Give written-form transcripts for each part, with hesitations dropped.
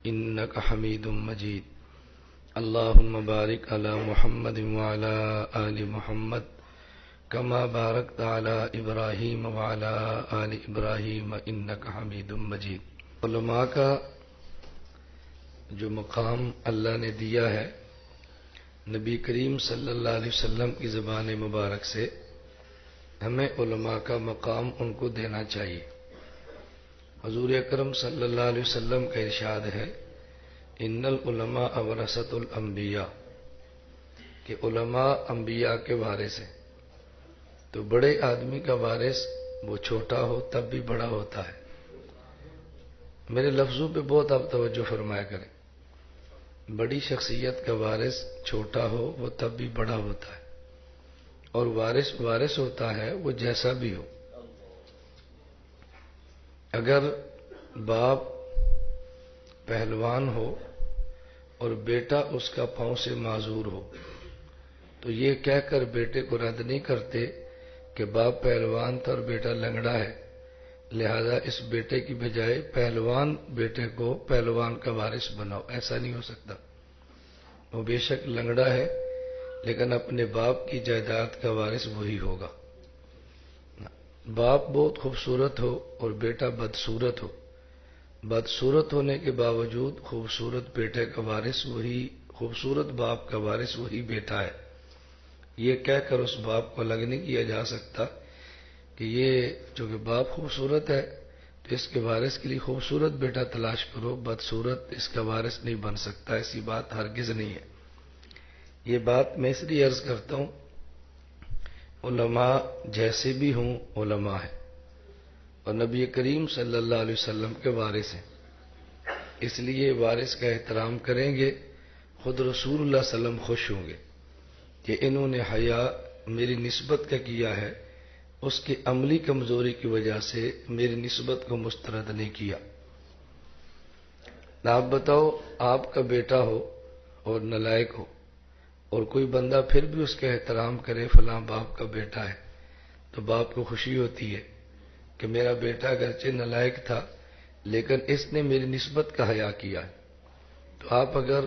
إنك حميد مجيد اللهم بارك على محمد وعلى آل محمد كما باركت على إبراهيم وعلى آل إبراهيم إنك حميد مجيد. علماء کا جو مقام اللہ نے دیا ہے نبی کریم صلی اللہ علیہ وسلم کی زبان مبارک سے، ہمیں علماء کا مقام ان کو دینا چاہیے. حضور اکرم صلی اللہ علیہ وسلم کا ارشاد ہے ان العلماء ورثۃ الانبیاء، کہ علماء انبیاء کے وارث ہیں. تو بڑے آدمی کا وارث وہ چھوٹا ہو تب بھی بڑا ہوتا ہے. میرے لفظوں پہ بہت آپ توجہ فرمایا کریں. بڑی شخصیت کا وارث چھوٹا ہو وہ تب بھی بڑا ہوتا ہے، اور وارث ہوتا ہے وہ جیسا بھی ہو. اگر باپ پہلوان ہو اور بیٹا اس کا پاؤں سے معذور ہو تو یہ کہہ کر بیٹے کو رد نہیں کرتے کہ باپ پہلوان تھا اور بیٹا لنگڑا ہے، لہذا اس بیٹے کی بجائے پہلوان بیٹے کو پہلوان کا وارث بناؤ. ایسا نہیں ہو سکتا. وہ بے شک لنگڑا ہے لیکن اپنے باپ کی جائیداد کا وارث وہی ہوگا. باپ بہت خوبصورت ہو اور بیٹا بدصورت ہو، بدصورت ہونے کے باوجود خوبصورت بیٹے کا وارث وہی، خوبصورت باپ کا وارث وہی بیٹا ہے. یہ کہہ کر اس باپ کو الگ نہیں کیا جا سکتا کہ یہ چونکہ باپ خوبصورت ہے تو اس کے وارث کے لیے خوبصورت بیٹا تلاش کرو، بدصورت اس کا وارث نہیں بن سکتا. ایسی بات ہرگز نہیں ہے. یہ بات میں اس لیے عرض کرتا ہوں، علماء جیسے بھی ہوں علماء ہیں اور نبی کریم صلی اللہ علیہ وسلم کے وارث ہیں. اس لیے وارث کا احترام کریں گے. خود رسول اللہ صلی اللہ علیہ وسلم خوش ہوں گے کہ انہوں نے حیا میری نسبت کا کیا ہے، اس کی عملی کمزوری کی وجہ سے میری نسبت کو مسترد نہیں کیا. آپ بتاؤ، آپ کا بیٹا ہو اور نالائق ہو اور کوئی بندہ پھر بھی اس کا احترام کرے، فلاں باپ کا بیٹا ہے، تو باپ کو خوشی ہوتی ہے کہ میرا بیٹا اگرچہ نالائق تھا لیکن اس نے میری نسبت کا حیا کیا ہے. تو آپ اگر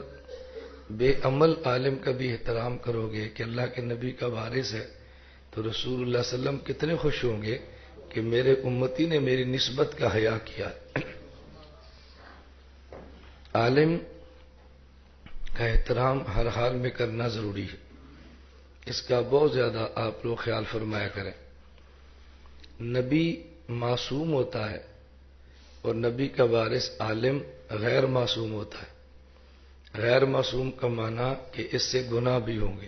بے عمل عالم کا بھی احترام کرو گے کہ اللہ کے نبی کا وارث ہے تو رسول اللہ صلی اللہ علیہ وسلم کتنے خوش ہوں گے کہ میرے امتی نے میری نسبت کا حیا کیا. عالم کا احترام ہر حال میں کرنا ضروری ہے. اس کا بہت زیادہ آپ لوگ خیال فرمایا کریں. نبی معصوم ہوتا ہے اور نبی کا وارث عالم غیر معصوم ہوتا ہے. غیر معصوم کا معنی کہ اس سے گناہ بھی ہوں گے،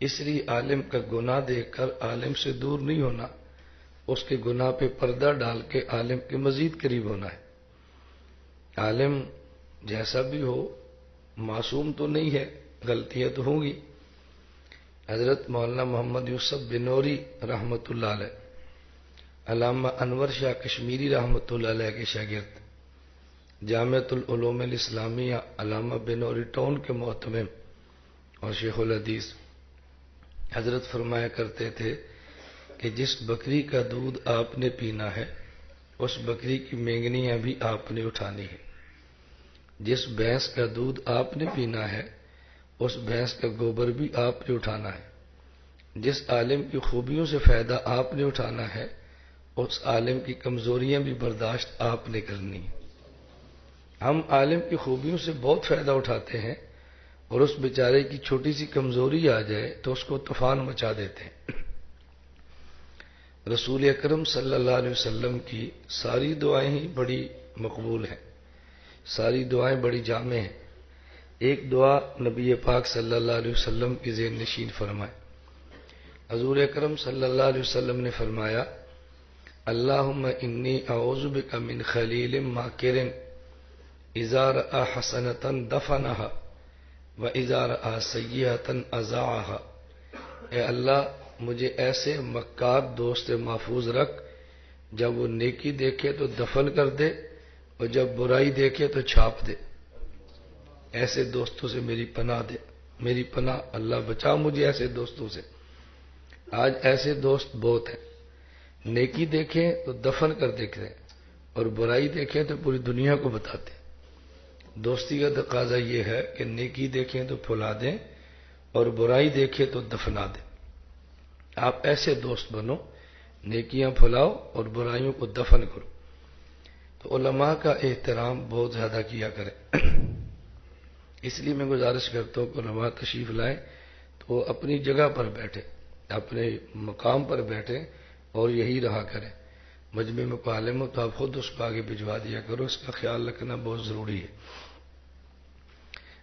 اس لیے عالم کا گناہ دیکھ کر عالم سے دور نہیں ہونا، اس کے گناہ پہ پردہ ڈال کے عالم کے مزید قریب ہونا ہے. عالم جیسا بھی ہو معصوم تو نہیں ہے، غلطیاں تو ہوں گی. حضرت مولانا محمد یوسف بنوری رحمۃ اللہ علیہ، علامہ انور شاہ کشمیری رحمۃ اللہ علیہ کے شاگرد، جامعۃ العلوم الاسلامیہ علامہ بنوری ٹاؤن کے محتمم اور شیخ الحدیث، حضرت فرمایا کرتے تھے کہ جس بکری کا دودھ آپ نے پینا ہے اس بکری کی مینگنیاں بھی آپ نے اٹھانی ہے. جس بھینس کا دودھ آپ نے پینا ہے اس بھینس کا گوبر بھی آپ نے اٹھانا ہے. جس عالم کی خوبیوں سے فائدہ آپ نے اٹھانا ہے اس عالم کی کمزوریاں بھی برداشت آپ نے کرنی ہے. ہم عالم کی خوبیوں سے بہت فائدہ اٹھاتے ہیں اور اس بیچارے کی چھوٹی سی کمزوری آ جائے تو اس کو طوفان مچا دیتے ہیں. رسول اکرم صلی اللہ علیہ وسلم کی ساری دعائیں ہی بڑی مقبول ہیں، ساری دعائیں بڑی جامع ہیں. ایک دعا نبی پاک صلی اللہ علیہ وسلم کی ذہن نشین فرمائے. حضور اکرم صلی اللہ علیہ وسلم نے فرمایا اللہم انی اعوذ بک من خلیل ماکر اذا رأى حسنة دفنها وَإِذَا رَأَى سَيِّئَةً أَذَاعَهَا. اے اللہ مجھے ایسے مکار دوست سے محفوظ رکھ، جب وہ نیکی دیکھے تو دفن کر دے اور جب برائی دیکھے تو چھاپ دے. ایسے دوستوں سے میری پناہ دے، میری پناہ اللہ بچا مجھے ایسے دوستوں سے. آج ایسے دوست بہت ہیں، نیکی دیکھیں تو دفن کر دیکھتے ہیں اور برائی دیکھیں تو پوری دنیا کو بتاتے ہیں. دوستی کا تقاضا یہ ہے کہ نیکی دیکھیں تو پھلا دیں اور برائی دیکھیں تو دفنا دیں. آپ ایسے دوست بنو، نیکیاں پھلاؤ اور برائیوں کو دفن کرو. تو علماء کا احترام بہت زیادہ کیا کریں. اس لیے میں گزارش کرتا ہوں کہ علماء تشریف لائیں تو وہ اپنی جگہ پر بیٹھے، اپنے مقام پر بیٹھے اور یہی رہا کریں. مجمع میں کوئی عالم ہو تو آپ خود اس کو آگے بھجوا دیا کرو، اس کا خیال رکھنا بہت ضروری ہے.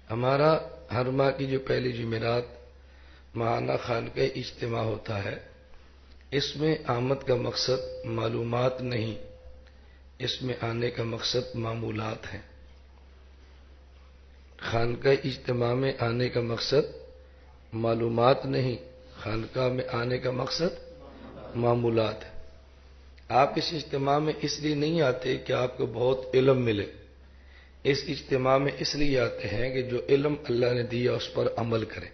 ہمارا ہر ماہ کی جو پہلی جمعرات ماہانہ خانقاہ اجتماع ہوتا ہے، اس میں آمد کا مقصد معلومات نہیں، اس میں آنے کا مقصد معمولات ہیں. خانقاہ اجتماع میں آنے کا مقصد معلومات نہیں، خانقاہ میں آنے کا مقصد معمولات ہے. آپ اس اجتماع میں اس لیے نہیں آتے کہ آپ کو بہت علم ملے، اس اجتماع میں اس لیے آتے ہیں کہ جو علم اللہ نے دیا اس پر عمل کریں.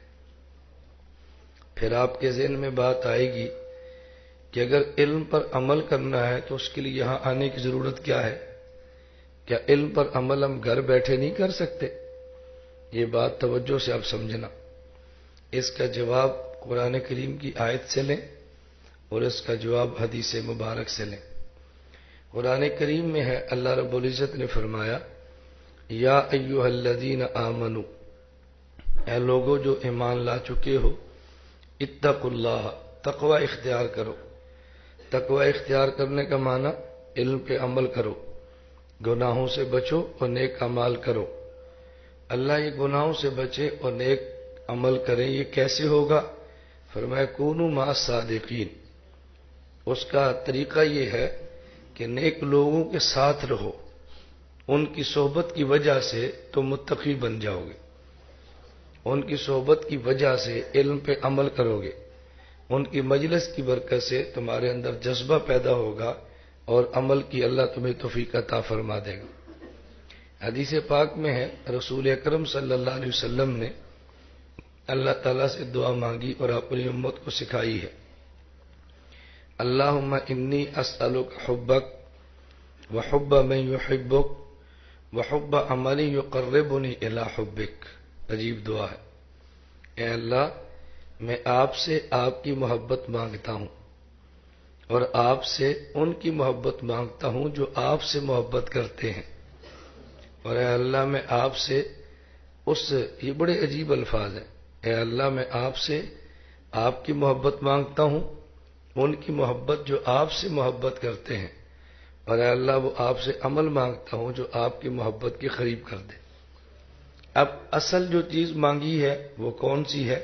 پھر آپ کے ذہن میں بات آئے گی کہ اگر علم پر عمل کرنا ہے تو اس کے لیے یہاں آنے کی ضرورت کیا ہے؟ کیا علم پر عمل ہم گھر بیٹھے نہیں کر سکتے؟ یہ بات توجہ سے آپ سمجھنا. اس کا جواب قرآن کریم کی آیت سے لیں اور اس کا جواب حدیث مبارک سے لیں. قرآن کریم میں ہے، اللہ رب العزت نے فرمایا یا ایھا الذین آمنو، اے لوگو جو ایمان لا چکے ہو، اتقوا اللہ، تقوی اختیار کرو. تقوی اختیار کرنے کا معنی علم پہ عمل کرو، گناہوں سے بچو اور نیک اعمال کرو. اللہ یہ گناہوں سے بچے اور نیک عمل کریں، یہ کیسے ہوگا؟ فرمایا کونوا مع الصادقین. اس کا طریقہ یہ ہے کہ نیک لوگوں کے ساتھ رہو، ان کی صحبت کی وجہ سے تم متقی بن جاؤ گے، ان کی صحبت کی وجہ سے علم پہ عمل کرو گے، ان کی مجلس کی برکت سے تمہارے اندر جذبہ پیدا ہوگا اور عمل کی اللہ تمہیں توفیق عطا فرما دے گا. حدیث پاک میں ہے، رسول اکرم صلی اللہ علیہ وسلم نے اللہ تعالیٰ سے دعا مانگی اور اپنی امت کو سکھائی ہے، اللہم انی اسألک حبک وحب من یحبک وحب عمل یقربنی الی حبک. عجیب دعا ہے. اے اللہ، میں آپ سے آپ کی محبت مانگتا ہوں اور آپ سے ان کی محبت مانگتا ہوں جو آپ سے محبت کرتے ہیں. اور اے اللہ میں آپ سے یہ بڑے عجیب الفاظ ہیں. اے اللہ میں آپ سے آپ کی محبت مانگتا ہوں، ان کی محبت جو آپ سے محبت کرتے ہیں، اور اے اللہ وہ آپ سے عمل مانگتا ہوں جو آپ کی محبت کے قریب کر دے. اب اصل جو چیز مانگی ہے وہ کون سی ہے؟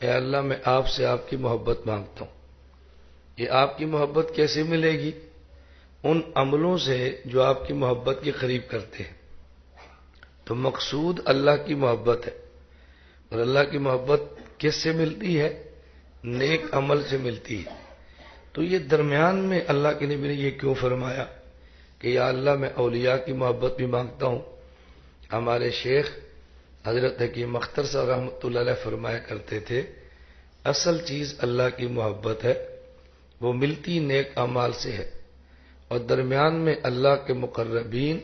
اے اللہ میں آپ سے آپ کی محبت مانگتا ہوں. یہ آپ کی محبت کیسے ملے گی؟ ان عملوں سے جو آپ کی محبت کے قریب کرتے ہیں. تو مقصود اللہ کی محبت ہے، اور اللہ کی محبت کس سے ملتی ہے؟ نیک عمل سے ملتی ہے. تو یہ درمیان میں اللہ کے نبی نے یہ کیوں فرمایا کہ یا اللہ میں اولیاء کی محبت بھی مانگتا ہوں؟ ہمارے شیخ حضرت حکیم اختر صاحب رحمۃ اللہ علیہ فرمایا کرتے تھے، اصل چیز اللہ کی محبت ہے، وہ ملتی نیک اعمال سے ہے، اور درمیان میں اللہ کے مقربین،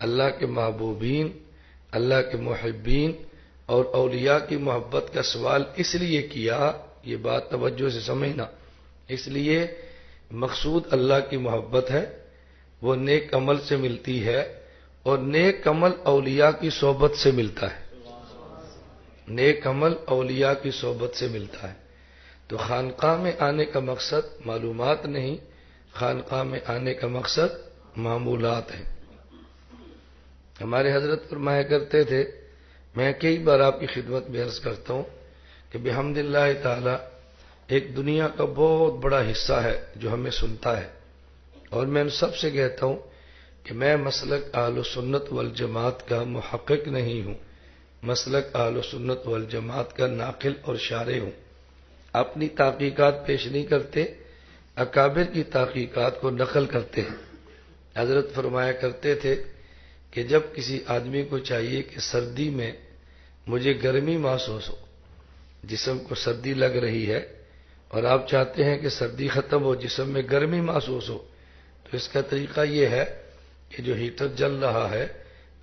اللہ کے محبوبین، اللہ کے محبین اور اولیاء کی محبت کا سوال اس لیے کیا، یہ بات توجہ سے سمجھنا، اس لیے مقصود اللہ کی محبت ہے، وہ نیک عمل سے ملتی ہے، اور نیک عمل اولیاء کی صحبت سے ملتا ہے. نیک عمل اولیاء کی صحبت سے ملتا ہے. تو خانقاہ میں آنے کا مقصد معلومات نہیں، خانقاہ میں آنے کا مقصد معمولات ہے. ہمارے حضرت فرمایا کرتے تھے، میں کئی بار آپ کی خدمت میں عرض کرتا ہوں کہ بحمد اللہ تعالی ایک دنیا کا بہت بڑا حصہ ہے جو ہمیں سنتا ہے، اور میں ان سب سے کہتا ہوں کہ میں مسلک اہل سنت والجماعت کا محقق نہیں ہوں، مسلک اہل سنت والجماعت کا ناقل اور شارح ہوں. اپنی تحقیقات پیش نہیں کرتے، اکابر کی تحقیقات کو نقل کرتے ہیں. حضرت فرمایا کرتے تھے کہ جب کسی آدمی کو چاہیے کہ سردی میں مجھے گرمی محسوس ہو، جسم کو سردی لگ رہی ہے اور آپ چاہتے ہیں کہ سردی ختم ہو، جسم میں گرمی محسوس ہو، تو اس کا طریقہ یہ ہے کہ جو ہیٹر جل رہا ہے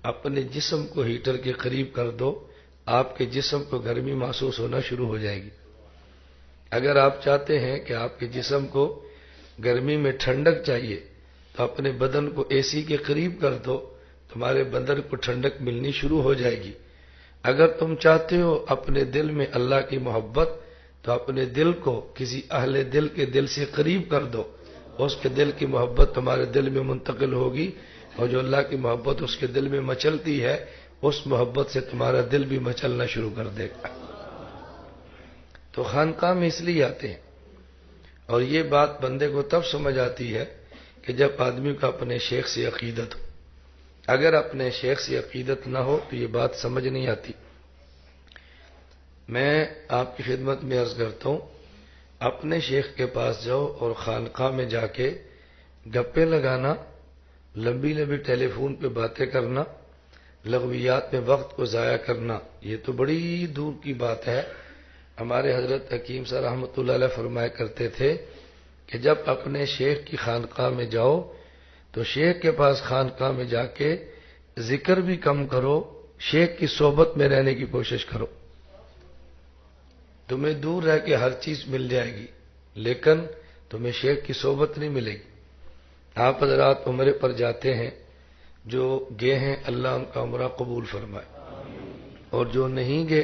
اپنے جسم کو ہیٹر کے قریب کر دو، آپ کے جسم کو گرمی محسوس ہونا شروع ہو جائے گی۔ اگر آپ چاہتے ہیں کہ آپ کے جسم کو گرمی میں ٹھنڈک چاہیے تو اپنے بدن کو اے سی کے قریب کر دو، تمہارے بدن کو ٹھنڈک ملنی شروع ہو جائے گی۔ اگر تم چاہتے ہو اپنے دل میں اللہ کی محبت تو اپنے دل کو کسی اہل دل کے دل سے قریب کر دو، اس کے دل کی محبت تمہارے دل میں منتقل ہوگی، اور جو اللہ کی محبت اس کے دل میں مچلتی ہے اس محبت سے تمہارا دل بھی مچلنا شروع کر دے گا۔ تو خانقاہ میں اس لیے آتے ہیں، اور یہ بات بندے کو تب سمجھ آتی ہے کہ جب آدمی کو اپنے شیخ سے عقیدت ہو۔ اگر اپنے شیخ سے عقیدت نہ ہو تو یہ بات سمجھ نہیں آتی۔ میں آپ کی خدمت میں عرض کرتا ہوں، اپنے شیخ کے پاس جاؤ اور خانقاہ میں جا کے گپے لگانا، لمبی لمبی ٹیلی فون پہ باتیں کرنا، لغویات میں وقت کو ضائع کرنا، یہ تو بڑی دور کی بات ہے۔ ہمارے حضرت حکیم صاحب رحمۃ اللہ علیہ فرمایا کرتے تھے کہ جب اپنے شیخ کی خانقاہ میں جاؤ تو شیخ کے پاس خانقاہ میں جا کے ذکر بھی کم کرو، شیخ کی صحبت میں رہنے کی کوشش کرو۔ تمہیں دور رہ کے ہر چیز مل جائے گی لیکن تمہیں شیخ کی صحبت نہیں ملے گی۔ آپ حضرات عمرے پر جاتے ہیں، جو گئے ہیں اللہ ان کا عمرہ قبول فرمائے، اور جو نہیں گئے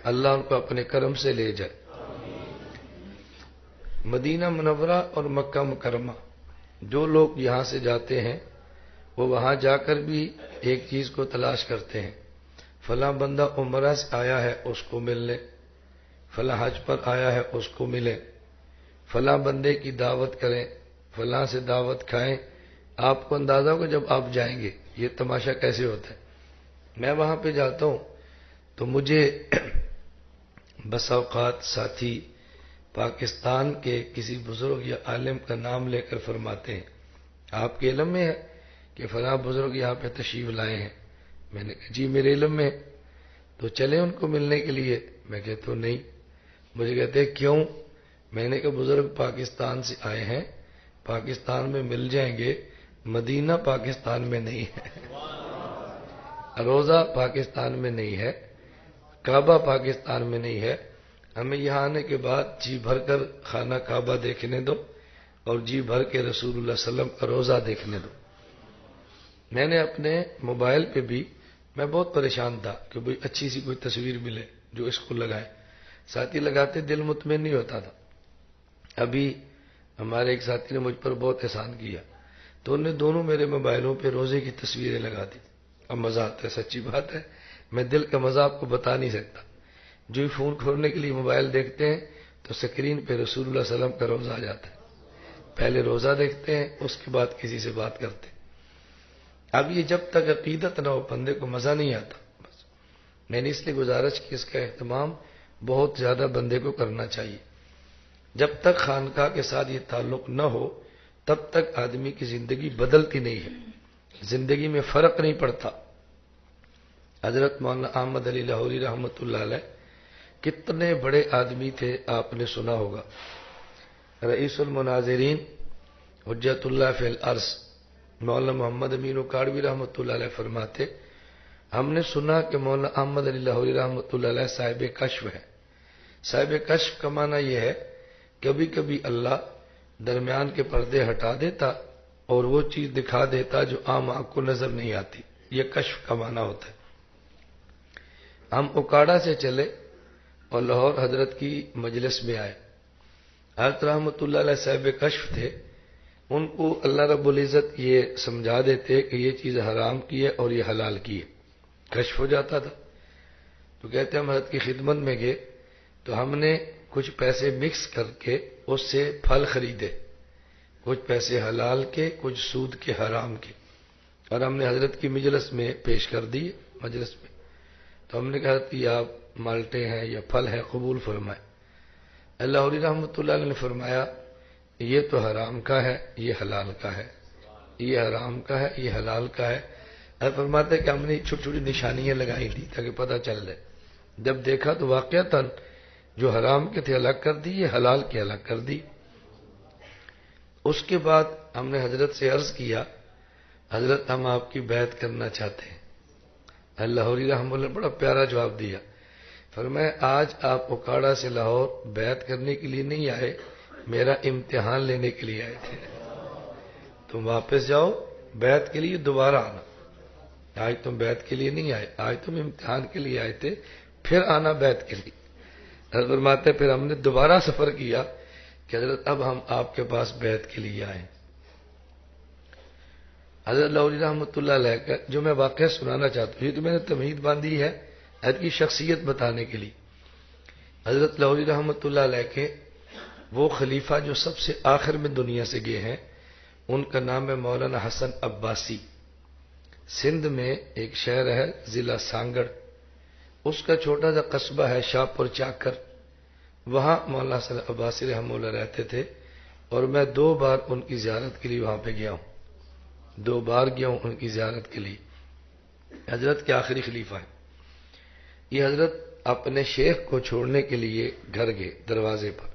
اللہ ان کو اپنے کرم سے لے جائے۔ مدینہ منورہ اور مکہ مکرمہ جو لوگ یہاں سے جاتے ہیں وہ وہاں جا کر بھی ایک چیز کو تلاش کرتے ہیں، فلاں بندہ عمرہ سے آیا ہے اس کو ملنے، فلاں حج پر آیا ہے اس کو ملے، فلاں بندے کی دعوت کریں، فلاں سے دعوت کھائیں۔ آپ کو اندازہ ہوگا جب آپ جائیں گے یہ تماشا کیسے ہوتا ہے۔ میں وہاں پہ جاتا ہوں تو مجھے بس اوقات ساتھی پاکستان کے کسی بزرگ یا عالم کا نام لے کر فرماتے ہیں آپ کے علم میں ہے کہ فلاں بزرگ یہاں پہ تشریف لائے ہیں؟ میں نے کہا جی میرے علم میں، تو چلیں ان کو ملنے کے لیے؟ میں کہتا ہوں نہیں۔ مجھے کہتے ہیں کیوں؟ میں نے کہا بزرگ پاکستان سے آئے ہیں، پاکستان میں مل جائیں گے، مدینہ پاکستان میں نہیں ہے، روضہ پاکستان میں نہیں ہے، کعبہ پاکستان میں نہیں ہے، ہمیں یہاں آنے کے بعد جی بھر کر خانہ کعبہ دیکھنے دو اور جی بھر کے رسول اللہ صلی اللہ علیہ وسلم کا روضہ دیکھنے دو۔ میں نے اپنے موبائل پہ بھی، میں بہت پریشان تھا کہ بھئی اچھی سی کوئی تصویر ملے جو اس کو لگائے، ساتھی لگاتے دل مطمئن نہیں ہوتا تھا۔ ابھی ہمارے ایک ساتھی نے مجھ پر بہت احسان کیا تو انہوں نے دونوں میرے موبائلوں پہ روزے کی تصویریں لگا دی۔ اب مزہ آتا ہے، سچی بات ہے، میں دل کا مزہ آپ کو بتا نہیں سکتا۔ جو ہی فون کھولنے کے لیے موبائل دیکھتے ہیں تو سکرین پہ رسول اللہ صلی اللہ علیہ وسلم کا روزہ آ جاتا ہے، پہلے روزہ دیکھتے ہیں اس کے بعد کسی سے بات کرتے ہیں۔ اب یہ جب تک عقیدت نہ ہو بندے کو مزہ نہیں آتا۔ بس میں نے اس لیے گزارش کی اس کا اہتمام بہت زیادہ بندے کو کرنا چاہیے۔ جب تک خانقاہ کے ساتھ یہ تعلق نہ ہو تب تک آدمی کی زندگی بدلتی نہیں ہے، زندگی میں فرق نہیں پڑتا۔ حضرت مولانا احمد علی لاہوری رحمۃ اللہ علیہ کتنے بڑے آدمی تھے، آپ نے سنا ہوگا، رئیس المناظرین، حجت اللہ فی الارض، مولانا محمد امین اکاڑوی رحمۃ اللہ علیہ فرماتے، ہم نے سنا کہ مولانا احمد علی لاہوری رحمۃ اللہ علیہ صاحب کشف ہے۔ صاحب کشف کا معنی یہ ہے کبھی کبھی اللہ درمیان کے پردے ہٹا دیتا اور وہ چیز دکھا دیتا جو عام آنکھ کو نظر نہیں آتی، یہ کشف کا معنی ہوتا ہے۔ ہم اکاڑا سے چلے اور لاہور حضرت کی مجلس میں آئے۔ حضرت رحمۃ اللہ علیہ صاحب کشف تھے، ان کو اللہ رب العزت یہ سمجھا دیتے کہ یہ چیز حرام کی ہے اور یہ حلال کی ہے، کشف ہو جاتا تھا۔ تو کہتے ہم حضرت کی خدمت میں گئے تو ہم نے کچھ پیسے مکس کر کے اس سے پھل خریدے، کچھ پیسے حلال کے کچھ سود کے حرام کے، اور ہم نے حضرت کی مجلس میں پیش کر دیے مجلس میں۔ تو ہم نے کہا کہ آپ مالٹے ہیں یا پھل ہے قبول فرمائے۔ اللہ علیہ رحمۃ اللہ علیہ نے فرمایا یہ تو حرام کا ہے، یہ حلال کا ہے، یہ حرام کا ہے، یہ حلال کا ہے۔ اور فرماتے کہ ہم نے چھوٹی چھوٹی نشانیاں لگائی تھی تاکہ پتہ چل جائے، جب دیکھا تو واقعتاً جو حرام کے تھے الگ کر دی، یہ حلال کے الگ کر دی۔ اس کے بعد ہم نے حضرت سے عرض کیا حضرت ہم آپ کی بیعت کرنا چاہتے ہیں۔ لاہوری رحمۃ اللہ نے بڑا پیارا جواب دیا، فرمایا آج آپ اوکاڑا سے لاہور بیعت کرنے کے لیے نہیں آئے، میرا امتحان لینے کے لیے آئے تھے۔ تم واپس جاؤ، بیعت کے لیے دوبارہ آنا۔ آج تم بیعت کے لیے نہیں آئے، آج تم امتحان کے لیے آئے تھے، پھر آنا بیعت کے لیے۔ حضرت فرماتے پھر ہم نے دوبارہ سفر کیا کہ حضرت اب ہم آپ کے پاس بیعت کے لیے آئے۔ حضرت لاہوری رحمۃ اللہ علیہ کا جو میں واقعہ سنانا چاہتا ہوں، یہ تو میں نے تمہید باندھی ہے حضرت کی شخصیت بتانے کے لیے۔ حضرت لاہوری رحمۃ اللہ علیہ کے وہ خلیفہ جو سب سے آخر میں دنیا سے گئے ہیں، ان کا نام ہے مولانا حسن عباسی۔ سندھ میں ایک شہر ہے ضلع سانگڑ، اس کا چھوٹا سا قصبہ ہے شاہپور چاکر، وہاں مولانا حسن عباسی رحمہ اللہ رہتے تھے، اور میں 2 بار ان کی زیارت کے لیے وہاں پہ گیا ہوں، 2 بار گیا ہوں ان کی زیارت کے لیے۔ حضرت کے آخری خلیفہ ہیں یہ۔ حضرت اپنے شیخ کو چھوڑنے کے لیے گھر گئے دروازے پر،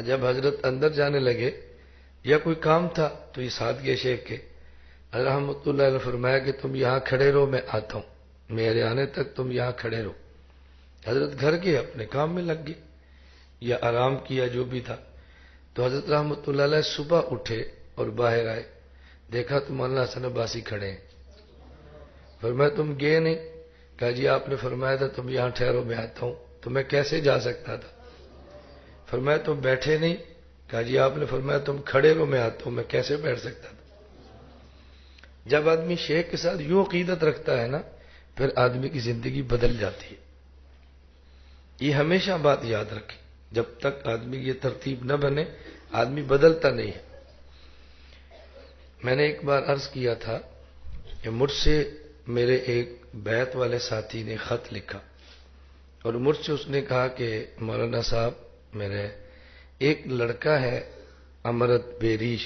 جب حضرت اندر جانے لگے یا کوئی کام تھا تو یہ ساتھ گئے شیخ کے۔ حضرت رحمۃ اللہ نے فرمایا کہ تم یہاں کھڑے رہو، میں آتا ہوں، میرے آنے تک تم یہاں کھڑے رہو۔ حضرت گھر کے اپنے کام میں لگ گئے یا آرام کیا جو بھی تھا۔ تو حضرت رحمۃ اللہ علیہ صبح اٹھے اور باہر آئے، دیکھا تو مولانا حسن عباسی کھڑے ہیں۔ فرمایا تم گئے نہیں؟ کہا جی آپ نے فرمایا تھا تم یہاں ٹھہرو میں آتا ہوں، تو میں کیسے جا سکتا تھا؟ فرمایا تم بیٹھے نہیں؟ کہا جی آپ نے فرمایا تم کھڑے رہو میں آتا ہوں، میں کیسے بیٹھ سکتا تھا؟ جب آدمی شیخ کے ساتھ یوں عقیدت رکھتا ہے نا، پھر آدمی کی زندگی بدل جاتی ہے۔ یہ ہمیشہ بات یاد رکھیں، جب تک آدمی کی یہ ترتیب نہ بنے آدمی بدلتا نہیں ہے۔ میں نے ایک بار عرض کیا تھا کہ مجھ سے میرے ایک بیعت والے ساتھی نے خط لکھا، اور مجھ سے اس نے کہا کہ مولانا صاحب میرے ایک لڑکا ہے امرت بیریش،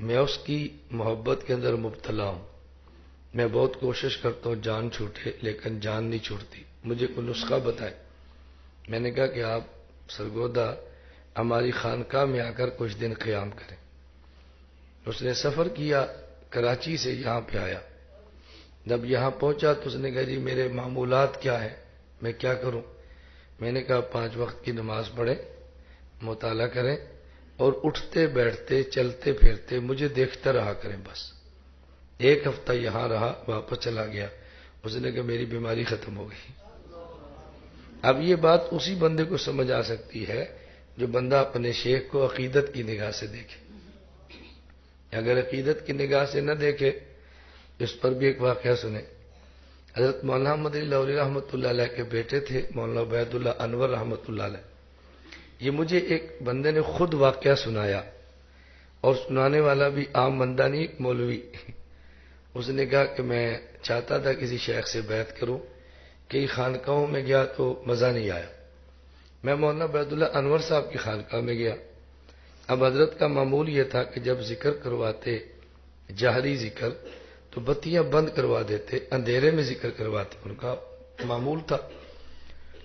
میں اس کی محبت کے اندر مبتلا ہوں، میں بہت کوشش کرتا ہوں جان چھوٹے لیکن جان نہیں چھوٹتی، مجھے کوئی نسخہ بتائے۔ میں نے کہا کہ آپ سرگودا ہماری خانقاہ میں آ کر کچھ دن قیام کریں۔ اس نے سفر کیا، کراچی سے یہاں پہ آیا۔ جب یہاں پہنچا تو اس نے کہا جی میرے معمولات کیا ہیں، میں کیا کروں؟ میں نے کہا 5 وقت کی نماز پڑھیں، مطالعہ کریں، اور اٹھتے بیٹھتے چلتے پھرتے مجھے دیکھتا رہا کریں بس۔ 1 ہفتہ یہاں رہا، واپس چلا گیا۔ اس نے کہا میری بیماری ختم ہو گئی۔ اب یہ بات اسی بندے کو سمجھ آ سکتی ہے جو بندہ اپنے شیخ کو عقیدت کی نگاہ سے دیکھے۔ اگر عقیدت کی نگاہ سے نہ دیکھے، اس پر بھی ایک واقعہ سنیں۔ حضرت مولانا مدنی لاہوری رحمۃ اللہ علیہ کے بیٹے تھے مولانا عبید اللہ انور رحمۃ اللہ علیہ۔ یہ مجھے ایک بندے نے خود واقعہ سنایا، اور سنانے والا بھی عام بندہ نہیں، ایک مولوی۔ اس نے کہا کہ میں چاہتا تھا کسی شیخ سے بیعت کروں، کئی خانقاہوں میں گیا تو مزہ نہیں آیا۔ میں مولانا عبید اللہ انور صاحب کی خانقاہ میں گیا۔ اب حضرت کا معمول یہ تھا کہ جب ذکر کرواتے جہری ذکر تو بتیاں بند کروا دیتے، اندھیرے میں ذکر کرواتے، ان کا معمول تھا۔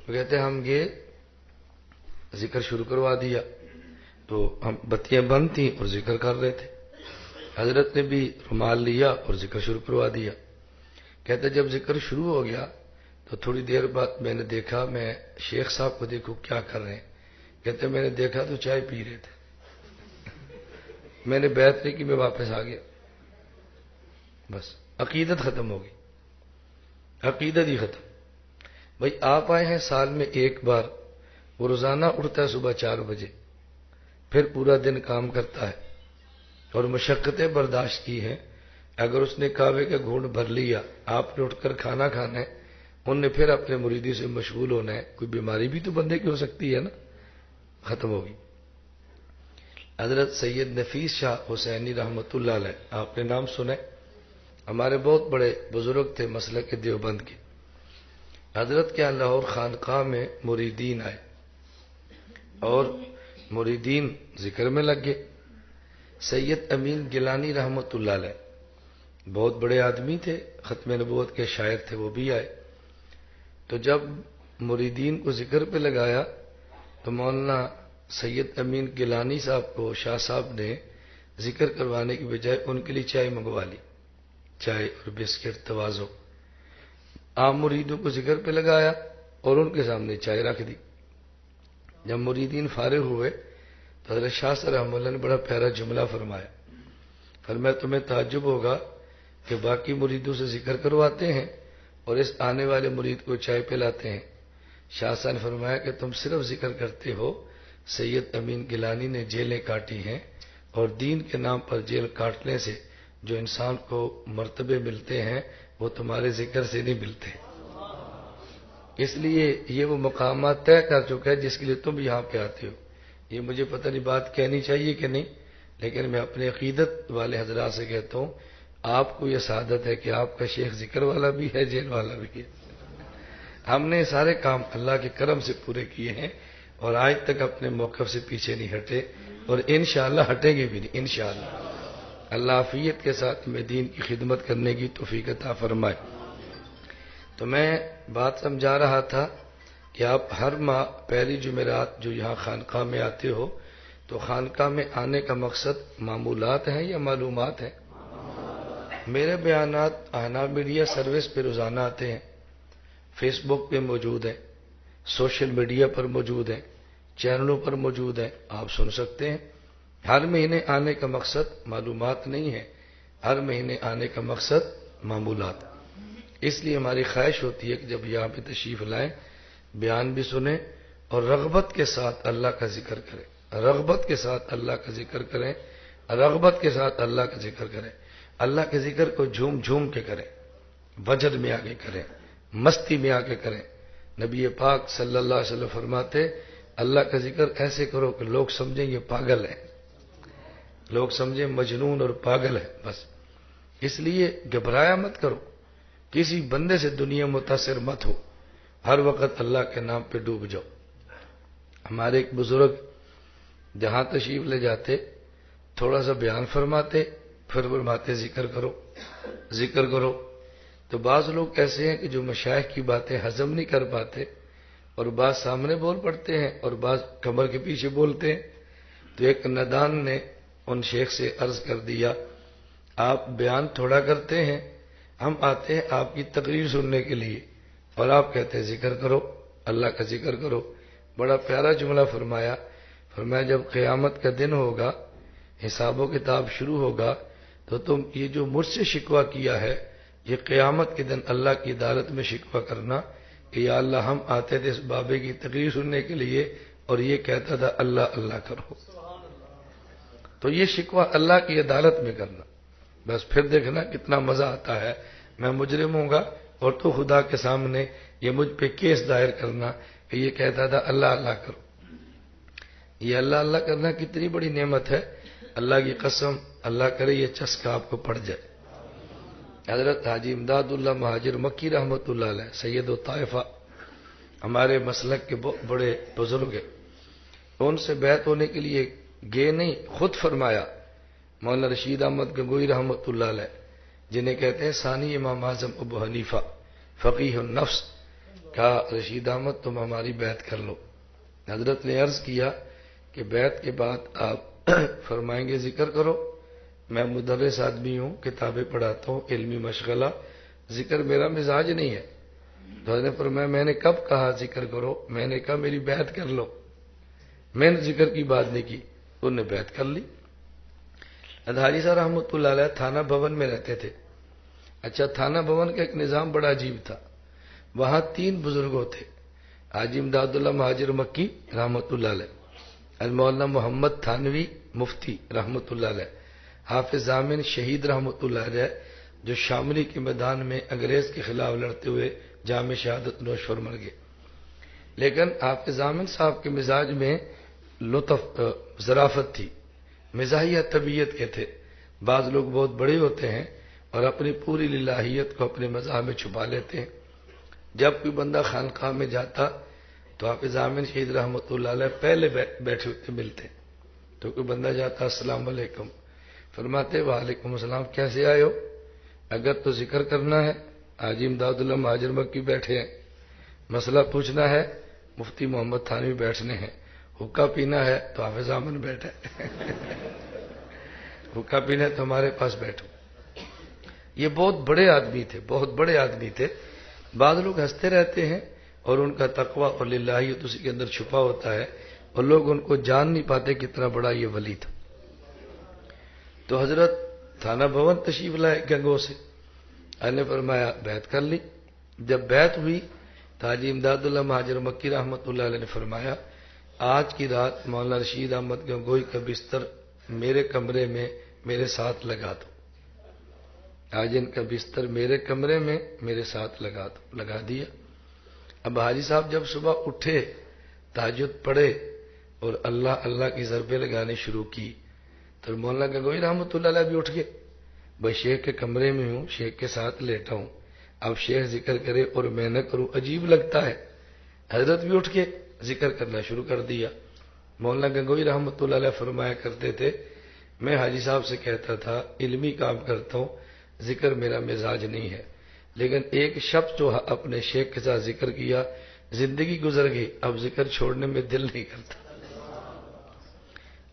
وہ کہتے ہم گئے، ذکر شروع کروا دیا تو ہم بتیاں بند تھیں اور ذکر کر رہے تھے۔ حضرت نے بھی رومال لیا اور ذکر شروع کروا دیا۔ کہتے جب ذکر شروع ہو گیا تو تھوڑی دیر بعد میں نے دیکھا، میں شیخ صاحب کو دیکھوں کیا کر رہے ہیں۔ کہتے میں نے دیکھا تو چائے پی رہے تھے۔ میں نے بیعت نہیں کی، میں واپس آ گیا۔ بس عقیدت ختم ہو گئی، عقیدت ہی ختم۔ بھائی آپ آئے ہیں سال میں 1 بار، وہ روزانہ اٹھتا ہے صبح 4 بجے، پھر پورا دن کام کرتا ہے اور مشقتیں برداشت کی ہیں۔ اگر اس نے کعبے کا گھونٹ بھر لیا، آپ نے اٹھ کر کھانا کھانا ہے، انہوں نے پھر اپنے مریدی سے مشغول ہونا ہے، کوئی بیماری بھی تو بندے کی ہو سکتی ہے نا، ختم ہوگی۔ حضرت سید نفیس شاہ حسینی رحمۃ اللہ علیہ، آپ نے نام سنے، ہمارے بہت بڑے بزرگ تھے مسلک دیوبند کے۔ حضرت کے یہاں لاہور خانقاہ میں مریدین آئے اور مریدین ذکر میں لگ گئے۔ سید امین گیلانی رحمۃ اللہ علیہ بہت بڑے آدمی تھے، ختم نبوت کے شاعر تھے، وہ بھی آئے۔ تو جب مریدین کو ذکر پہ لگایا تو مولانا سید امین گیلانی صاحب کو شاہ صاحب نے ذکر کروانے کی بجائے ان کے لیے چائے منگوا لی، چائے اور بسکٹ تواضع۔ عام مریدوں کو ذکر پہ لگایا اور ان کے سامنے چائے رکھ دی۔ جب مریدین فارغ ہوئے تو حضرت شاہ صاحب رحمۃ اللہ نے بڑا پیارا جملہ فرمایا۔ فرمایا تمہیں تعجب ہوگا کہ باقی مریدوں سے ذکر کرواتے ہیں اور اس آنے والے مرید کو چائے پلاتے ہیں۔ شاہ صاحب نے فرمایا کہ تم صرف ذکر کرتے ہو، سید امین گیلانی نے جیلیں کاٹی ہیں اور دین کے نام پر جیل کاٹنے سے جو انسان کو مرتبے ملتے ہیں وہ تمہارے ذکر سے نہیں ملتے۔ اس لیے یہ وہ مقامات طے کر چکا ہے جس کے لیے تم یہاں پہ آتے ہو۔ یہ مجھے پتہ نہیں بات کہنی چاہیے کہ نہیں، لیکن میں اپنے عقیدت والے حضرات سے کہتا ہوں آپ کو یہ سعادت ہے کہ آپ کا شیخ ذکر والا بھی ہے، جیل والا بھی ہے۔ ہم نے سارے کام اللہ کے کرم سے پورے کیے ہیں اور آج تک اپنے موقف سے پیچھے نہیں ہٹے اور انشاءاللہ ہٹیں گے بھی نہیں انشاءاللہ۔ اللہ عافیت کے ساتھ میں دین کی خدمت کرنے کی توفیق عطا فرمائے۔ تو میں بات سمجھا رہا تھا کہ آپ ہر ماہ پہلی جمعرات جو یہاں خانقاہ میں آتے ہو تو خانقاہ میں آنے کا مقصد معمولات ہیں یا معلومات ہیں؟ میرے بیانات احناف میڈیا سروس پہ روزانہ آتے ہیں، فیس بک پہ موجود ہیں، سوشل میڈیا پر موجود ہیں، چینلوں پر موجود ہیں، آپ سن سکتے ہیں۔ ہر مہینے آنے کا مقصد معلومات نہیں ہے، ہر مہینے آنے کا مقصد معمولات۔ اس لیے ہماری خواہش ہوتی ہے کہ جب یہاں پہ تشریف لائیں بیان بھی سنیں اور رغبت کے ساتھ اللہ کا ذکر کریں، رغبت کے ساتھ اللہ کا ذکر کریں، رغبت کے ساتھ اللہ کا ذکر کریں، اللہ کے ذکر کو جھوم جھوم کے کریں، وجد میں آگے کریں، مستی میں آگے کریں۔ نبی پاک صلی اللہ علیہ وسلم فرماتے اللہ کا ذکر ایسے کرو کہ لوگ سمجھیں یہ پاگل ہے، لوگ سمجھیں مجنون اور پاگل ہے۔ بس اس لیے گھبرایا مت کرو، کسی بندے سے دنیا متاثر مت ہو، ہر وقت اللہ کے نام پہ ڈوب جاؤ۔ ہمارے ایک بزرگ جہاں تشریف لے جاتے تھوڑا سا بیان فرماتے پھر فرماتے ذکر کرو ذکر کرو۔ تو بعض لوگ ایسے ہیں کہ جو مشائخ کی باتیں ہضم نہیں کر پاتے اور بعض سامنے بول پڑتے ہیں اور بعض کمر کے پیچھے بولتے ہیں۔ تو ایک ندان نے ان شیخ سے عرض کر دیا آپ بیان تھوڑا کرتے ہیں، ہم آتے ہیں آپ کی تقریر سننے کے لیے اور آپ کہتے ہیں ذکر کرو، اللہ کا ذکر کرو۔ بڑا پیارا جملہ فرمایا، فرمایا جب قیامت کا دن ہوگا، حساب و کتاب شروع ہوگا تو تم یہ جو مجھ سے شکوہ کیا ہے یہ قیامت کے دن اللہ کی عدالت میں شکوہ کرنا کہ یا اللہ ہم آتے تھے اس بابے کی تقریر سننے کے لیے اور یہ کہتا تھا اللہ اللہ کرو۔ تو یہ شکوہ اللہ کی عدالت میں کرنا، بس پھر دیکھنا کتنا مزہ آتا ہے۔ میں مجرم ہوں گا اور تو خدا کے سامنے یہ مجھ پہ کیس دائر کرنا کہ یہ کہتا تھا اللہ اللہ کرو۔ یہ اللہ اللہ کرنا کتنی بڑی نعمت ہے، اللہ کی قسم اللہ کرے یہ چسکا آپ کو پڑ جائے۔ حضرت حاجی امداد اللہ مہاجر مکی رحمۃ اللہ علیہ سید و طائفہ ہمارے مسلک کے بڑے بزرگ ہیں، ان سے بیعت ہونے کے لیے گئے نہیں، خود فرمایا مولانا رشید احمد گنگوئی رحمۃ اللہ علیہ جنہیں کہتے ہیں ثانی امام اعظم ابو حنیفہ فقیہ النفس، کہا رشید احمد تم ہماری بیعت کر لو۔ حضرت نے عرض کیا کہ بیعت کے بعد آپ فرمائیں گے ذکر کرو، میں مدرس آدمی ہوں، کتابیں پڑھاتا ہوں، علمی مشغلہ، ذکر میرا مزاج نہیں ہے۔ تو حضرت نے فرمایا میں نے کب کہا ذکر کرو؟ میں نے کہا میری بیعت کر لو، میں نے ذکر کی بات نہیں کی، انہوں نے بیعت کر لی۔ حاجی صاحب رحمۃ اللہ علیہ تھانہ بھون میں رہتے تھے۔ اچھا تھانہ بھون کا ایک نظام بڑا عجیب تھا، وہاں 3 بزرگوں تھے، حاجی امداد اللہ مہاجر مکی رحمۃ اللہ علیہ، مولانا محمد تھانوی مفتی رحمۃ اللہ علیہ، حافظ ضامن شہید رحمۃ اللہ علیہ جو شاملی کے میدان میں انگریز کے خلاف لڑتے ہوئے جام شہادت نوش فرمر گئے۔ لیکن حافظ ضامن صاحب کے مزاج میں لطف ظرافت تھی، مزاحیہ طبیعت کے تھے۔ بعض لوگ بہت بڑے ہوتے ہیں اور اپنی پوری للہیت کو اپنے مزاح میں چھپا لیتے ہیں۔ جب کوئی بندہ خانقاہ میں جاتا تو حافظ ضامن شہید رحمۃ اللہ علیہ پہلے بیٹھے ہوتے ملتے، تو کوئی بندہ جاتا السلام علیکم، فرماتے وعلیکم السلام کیسے آئے ہو؟ اگر تو ذکر کرنا ہے حاجی امداد اللہ مہاجر مکی بیٹھے ہیں، مسئلہ پوچھنا ہے مفتی محمد تھانوی بیٹھنے ہیں، حقہ پینا ہے تو حافظ ضامن بیٹھے حقہ پینا ہے تو ہمارے پاس بیٹھو۔ یہ بہت بڑے آدمی تھے، بہت بڑے آدمی تھے۔ بعض لوگ ہنستے رہتے ہیں اور ان کا تقویٰ اور للہیت اسی کے اندر چھپا ہوتا ہے اور لوگ ان کو جان نہیں پاتے کتنا بڑا یہ ولی تھا۔ تو حضرت تھانہ بھون تشریف لائے گنگو سے، اللہ نے فرمایا بیعت کر لی۔ جب بیعت ہوئی تو حاجی امداد اللہ مہاجر مکی رحمۃ اللہ علیہ نے فرمایا آج کی رات مولانا رشید احمد گنگوئی کا بستر میرے کمرے میں میرے ساتھ لگا دو، آج ان کا بستر میرے کمرے میں میرے ساتھ لگا دیا۔ اب حاجی صاحب جب صبح اٹھے، تہجد پڑھے اور اللہ اللہ کی ضربیں لگانی شروع کی تو مولانا گنگوئی رحمۃ اللہ علیہ بھی اٹھ گئے۔ بھائی شیخ کے کمرے میں ہوں، شیخ کے ساتھ لیٹا ہوں، اب شیخ ذکر کرے اور میں نہ کروں، عجیب لگتا ہے۔ حضرت بھی اٹھ کے ذکر کرنا شروع کر دیا۔ مولانا گنگوئی رحمۃ اللہ علیہ فرمایا کرتے تھے میں حاجی صاحب سے کہتا تھا علمی کام کرتا ہوں، ذکر میرا مزاج نہیں ہے، لیکن ایک شخص جو اپنے شیخ کے ساتھ ذکر کیا زندگی گزر گئی، اب ذکر چھوڑنے میں دل نہیں کرتا۔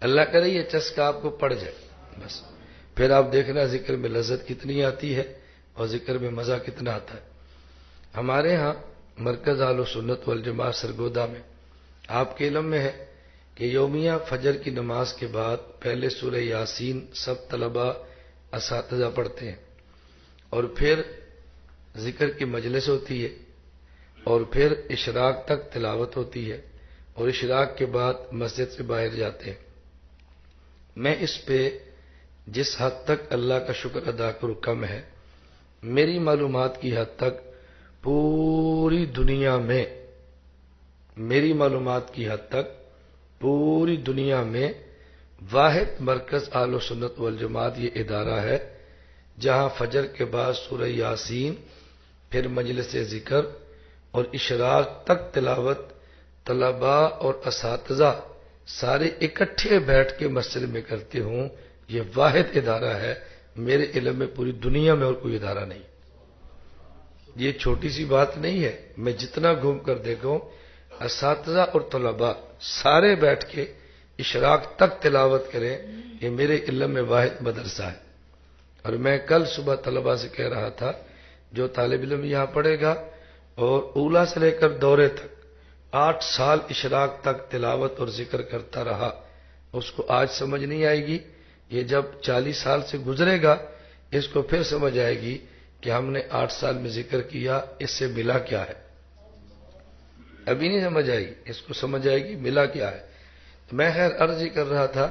اللہ کرے یہ چسکا آپ کو پڑ جائے، بس پھر آپ دیکھنا ذکر میں لذت کتنی آتی ہے اور ذکر میں مزہ کتنا آتا ہے۔ ہمارے ہاں مرکز اہل سنت والجماعت سرگودا میں آپ کے علم میں ہے کہ یومیہ فجر کی نماز کے بعد پہلے سورہ یاسین سب طلباء اساتذہ پڑھتے ہیں اور پھر ذکر کی مجلس ہوتی ہے اور پھر اشراق تک تلاوت ہوتی ہے اور اشراق کے بعد مسجد سے باہر جاتے ہیں۔ میں اس پہ جس حد تک اللہ کا شکر ادا کروں کم ہے، میری معلومات کی حد تک پوری دنیا میں واحد مرکز اہل سنت والجماعت یہ ادارہ ہے جہاں فجر کے بعد سورہ یاسین پھر مجلس ذکر اور اشراق تک تلاوت طلباء اور اساتذہ سارے اکٹھے بیٹھ کے مسجد میں کرتے ہوں۔ یہ واحد ادارہ ہے میرے علم میں، پوری دنیا میں اور کوئی ادارہ نہیں۔ یہ چھوٹی سی بات نہیں ہے، میں جتنا گھوم کر دیکھوں اساتذہ اور طلباء سارے بیٹھ کے اشراق تک تلاوت کریں، یہ میرے علم میں واحد مدرسہ ہے۔ اور میں کل صبح طلباء سے کہہ رہا تھا جو طالب علم یہاں پڑھے گا اور اولا سے لے کر دورے تک 8 سال اشراق تک تلاوت اور ذکر کرتا رہا، اس کو آج سمجھ نہیں آئے گی، یہ جب 40 سال سے گزرے گا اس کو پھر سمجھ آئے گی کہ ہم نے 8 سال میں ذکر کیا، اس سے ملا کیا ہے۔ ابھی نہیں سمجھ آئے گی، اس کو سمجھ آئے گی ملا کیا ہے۔ میں خیر عرض ہی کر رہا تھا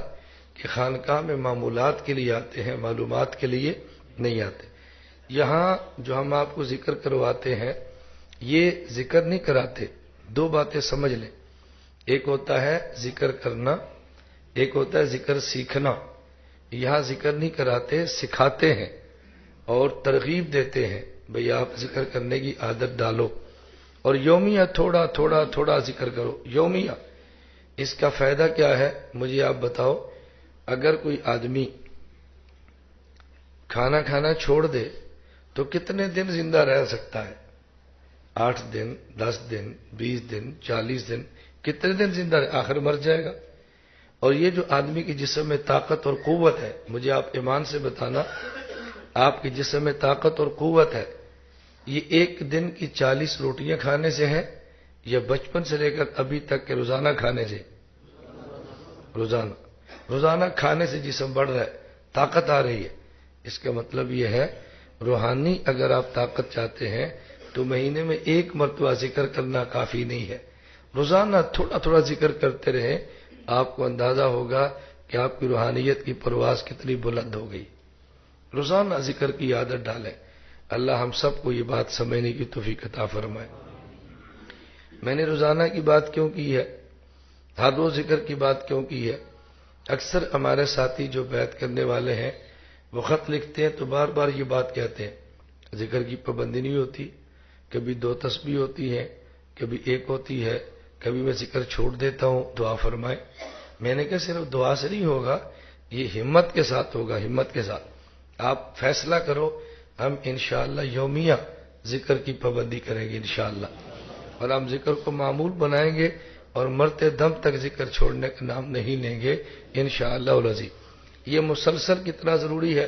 کہ خانقاہ میں معمولات کے لیے آتے ہیں، معلومات کے لیے نہیں آتے۔ یہاں جو ہم آپ کو ذکر کرواتے ہیں یہ ذکر نہیں کراتے، 2 باتیں سمجھ لیں، ایک ہوتا ہے ذکر کرنا، ایک ہوتا ہے ذکر سیکھنا۔ یہاں ذکر نہیں کراتے، سکھاتے ہیں اور ترغیب دیتے ہیں، بھئی آپ ذکر کرنے کی عادت ڈالو اور یومیہ تھوڑا تھوڑا تھوڑا ذکر کرو یومیہ۔ اس کا فائدہ کیا ہے مجھے آپ بتاؤ؟ اگر کوئی آدمی کھانا کھانا چھوڑ دے تو کتنے دن زندہ رہ سکتا ہے؟ 8 دن، 10 دن، 20 دن، 40 دن، کتنے دن زندہ رہے؟ آخر مر جائے گا۔ اور یہ جو آدمی کے جسم میں طاقت اور قوت ہے، مجھے آپ ایمان سے بتانا آپ کے جسم میں طاقت اور قوت ہے، یہ 1 دن کی 40 روٹیاں کھانے سے ہے یا بچپن سے لے کر ابھی تک کے روزانہ کھانے سے؟ روزانہ کھانے سے جسم بڑھ رہا ہے، طاقت آ رہی ہے۔ اس کا مطلب یہ ہے روحانی اگر آپ طاقت چاہتے ہیں تو مہینے میں 1 مرتبہ ذکر کرنا کافی نہیں ہے، روزانہ تھوڑا تھوڑا ذکر کرتے رہیں، آپ کو اندازہ ہوگا کہ آپ کی روحانیت کی پرواز کتنی بلند ہو گئی۔ روزانہ ذکر کی عادت ڈالیں، اللہ ہم سب کو یہ بات سمجھنے کی توفیق عطا فرمائے۔ میں نے روزانہ کی بات کیوں کی ہے، ہر روز ذکر کی بات کیوں کی ہے؟ اکثر ہمارے ساتھی جو بیعت کرنے والے ہیں وہ خط لکھتے ہیں تو بار بار یہ بات کہتے ہیں ذکر کی پابندی نہیں ہوتی، کبھی 2 تسبیح ہوتی ہیں، کبھی 1 ہوتی ہے، کبھی میں ذکر چھوڑ دیتا ہوں، دعا فرمائے۔ میں نے کہا صرف دعا سے نہیں ہوگا، یہ ہمت کے ساتھ ہوگا، ہمت کے ساتھ۔ آپ فیصلہ کرو، ہم انشاءاللہ یومیہ ذکر کی پابندی کریں گے انشاءاللہ، اور ہم ذکر کو معمول بنائیں گے اور مرتے دم تک ذکر چھوڑنے کا نام نہیں لیں گے انشاءاللہ العزیز۔ یہ مسلسل کتنا ضروری ہے،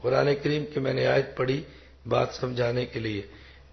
قرآن کریم کی میں نے آیت پڑھی بات سمجھانے کے لیے،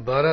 12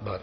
12।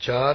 4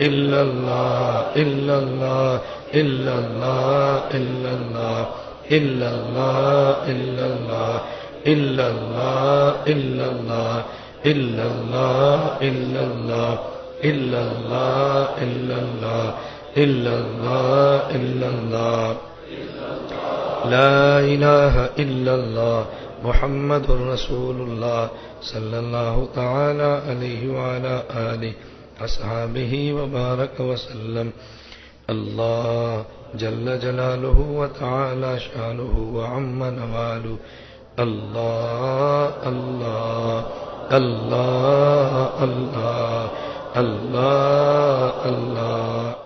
إلا الله إلا الله إلا الله إلا الله إلا الله إلا الله إلا الله إلا الله إلا الله إلا الله إلا الله إلا الله إلا الله إلا الله لا إله إلا الله محمد رسول الله صلى الله تعالى عليه وعلى آله أصحابه وبارك وسلم. الله جل جلاله وتعالى شانه وعم نواله. الله الله الله الله الله الله